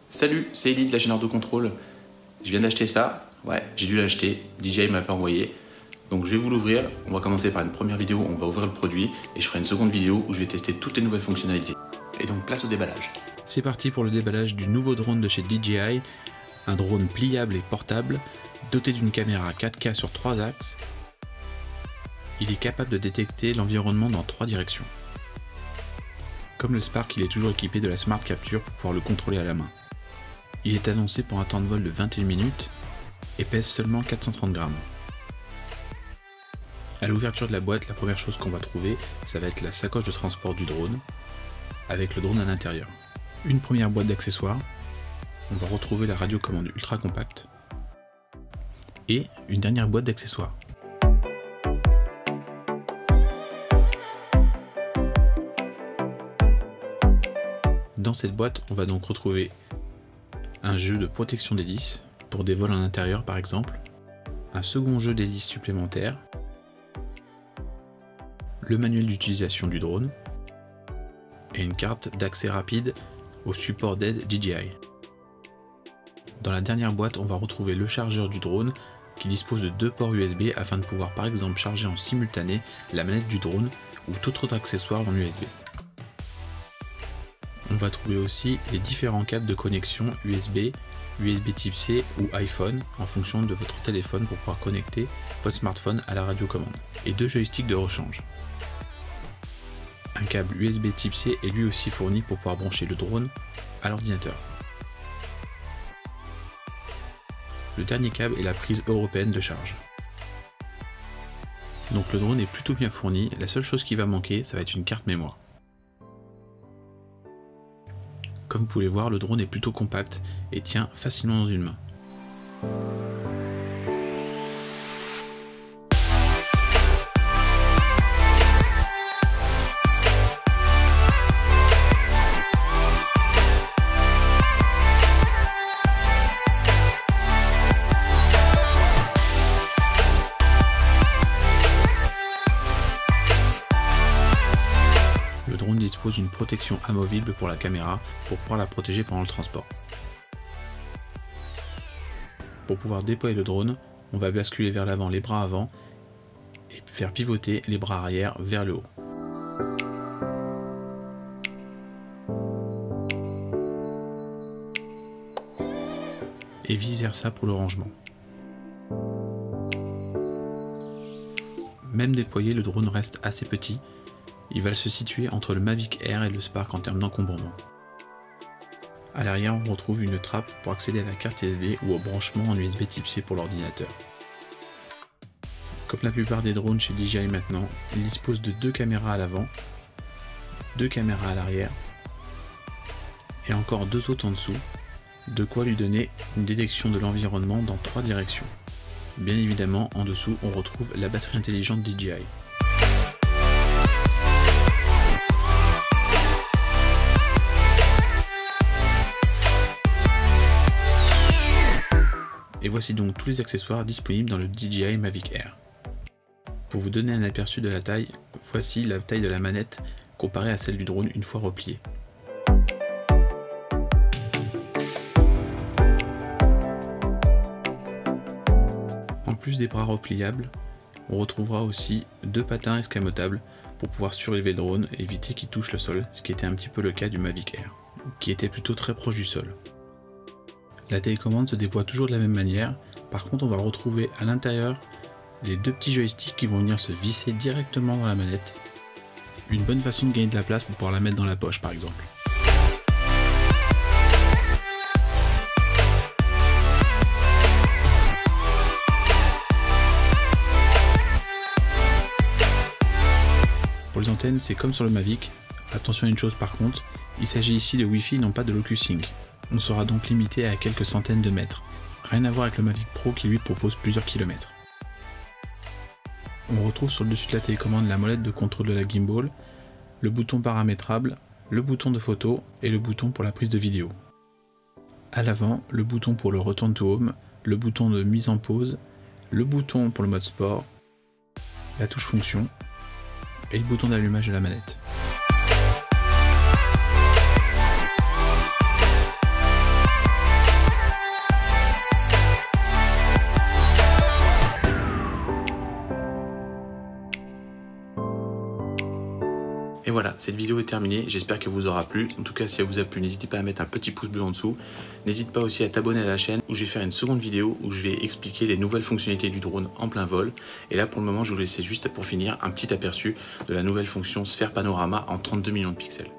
Salut, c'est Edith de la chaîne Ardo Control. Je viens d'acheter ça. Ouais, j'ai dû l'acheter. DJI m'a pas envoyé. Donc je vais vous l'ouvrir. On va commencer par une première vidéo où on va ouvrir le produit et je ferai une seconde vidéo où je vais tester toutes les nouvelles fonctionnalités. Et donc place au déballage. C'est parti pour le déballage du nouveau drone de chez DJI. Un drone pliable et portable, doté d'une caméra 4K sur 3 axes. Il est capable de détecter l'environnement dans 3 directions. Comme le Spark, il est toujours équipé de la Smart Capture pour pouvoir le contrôler à la main. Il est annoncé pour un temps de vol de 21 minutes et pèse seulement 430 grammes. À l'ouverture de la boîte, la première chose qu'on va trouver, ça va être la sacoche de transport du drone, avec le drone à l'intérieur. Une première boîte d'accessoires, on va retrouver la radiocommande ultra compacte, et une dernière boîte d'accessoires. Dans cette boîte, on va donc retrouver un jeu de protection d'hélice, pour des vols en intérieur par exemple, un second jeu d'hélice supplémentaire, le manuel d'utilisation du drone, et une carte d'accès rapide au support d'aide DJI. Dans la dernière boîte, on va retrouver le chargeur du drone qui dispose de 2 ports USB afin de pouvoir par exemple charger en simultané la manette du drone ou tout autre accessoire en USB. On va trouver aussi les différents câbles de connexion USB, USB Type C ou iPhone en fonction de votre téléphone pour pouvoir connecter votre smartphone à la radiocommande, et 2 joysticks de rechange. Un câble USB Type C est lui aussi fourni pour pouvoir brancher le drone à l'ordinateur. Le dernier câble est la prise européenne de charge. Donc le drone est plutôt bien fourni, la seule chose qui va manquer, ça va être une carte mémoire. Comme vous pouvez voir, le drone est plutôt compact et tient facilement dans une main. Le drone dispose d'une protection amovible pour la caméra pour pouvoir la protéger pendant le transport. Pour pouvoir déployer le drone, on va basculer vers l'avant les bras avant et faire pivoter les bras arrière vers le haut. Et vice versa pour le rangement. Même déployé, le drone reste assez petit. Il va se situer entre le Mavic Air et le Spark en termes d'encombrement. A l'arrière, on retrouve une trappe pour accéder à la carte SD ou au branchement en USB Type C pour l'ordinateur. Comme la plupart des drones chez DJI maintenant, il dispose de 2 caméras à l'avant, 2 caméras à l'arrière et encore 2 autres en dessous, de quoi lui donner une détection de l'environnement dans 3 directions. Bien évidemment, en dessous, on retrouve la batterie intelligente DJI. Et voici donc tous les accessoires disponibles dans le DJI Mavic Air. Pour vous donner un aperçu de la taille, voici la taille de la manette comparée à celle du drone une fois repliée. En plus des bras repliables, on retrouvera aussi 2 patins escamotables pour pouvoir surélever le drone et éviter qu'il touche le sol, ce qui était un petit peu le cas du Mavic Air, qui était plutôt très proche du sol. La télécommande se déploie toujours de la même manière, par contre on va retrouver à l'intérieur les 2 petits joysticks qui vont venir se visser directement dans la manette. Une bonne façon de gagner de la place pour pouvoir la mettre dans la poche par exemple. Pour les antennes, c'est comme sur le Mavic. Attention à une chose par contre, il s'agit ici de Wi-Fi, non pas de Locusync. On sera donc limité à quelques centaines de mètres. Rien à voir avec le Mavic Pro qui lui propose plusieurs kilomètres. On retrouve sur le dessus de la télécommande la molette de contrôle de la gimbal, le bouton paramétrable, le bouton de photo et le bouton pour la prise de vidéo. À l'avant, le bouton pour le Return to Home, le bouton de mise en pause, le bouton pour le mode sport, la touche fonction et le bouton d'allumage de la manette. Et voilà, cette vidéo est terminée, j'espère qu'elle vous aura plu. En tout cas, si elle vous a plu, n'hésitez pas à mettre un petit pouce bleu en dessous. N'hésite pas aussi à t'abonner à la chaîne où je vais faire une seconde vidéo où je vais expliquer les nouvelles fonctionnalités du drone en plein vol. Et là, pour le moment, je vous laisse juste pour finir un petit aperçu de la nouvelle fonction Sphère Panorama en 32 millions de pixels.